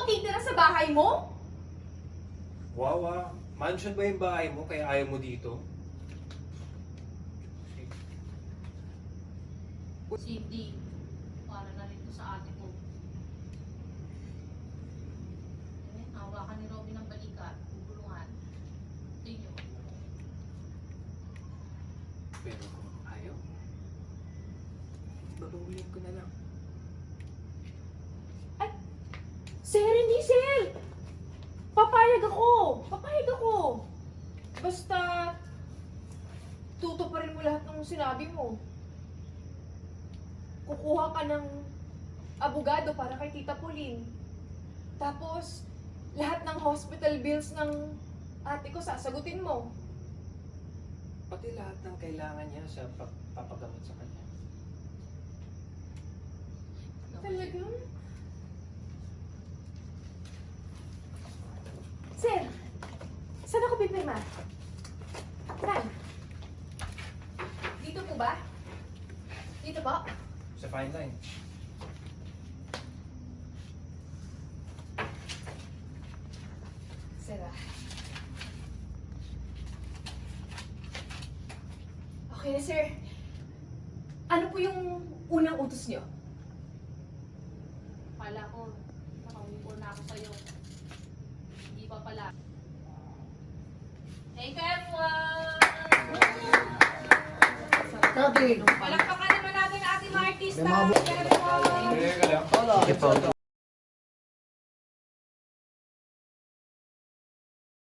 titira sa bahay mo? Wow, mansion ba yung bahay mo kaya ayaw mo dito? Cindy, para na rin to sa ate ko. Hawakan ni Robin ang balikat, bubulungan. Tingyo. Pero kung ayaw, babawin ko na lang. Sir, hindi sir! Papayag ako! Papayag ako! Basta, tutuparin mo lahat ng sinabi mo. Kukuha ka ng abogado para kay Tita Pauline. Tapos, lahat ng hospital bills ng ate ko sasagutin mo. Pati lahat ng kailangan niya sa papagamot sa kanya. Talaga? Sir, saan ako pipirma? Saan? Dito po ba? Dito po? Sa fine line. Sir, okay na, sir. Ano po yung unang utos niyo? Pala ko, nakaupo na ako sa'yo. Hindi pa pala. Thank you, everyone! Kati. Palakpakan naman natin ang ating mga artista. May mga Thank you, everyone! Kaya ka lang. Sige po.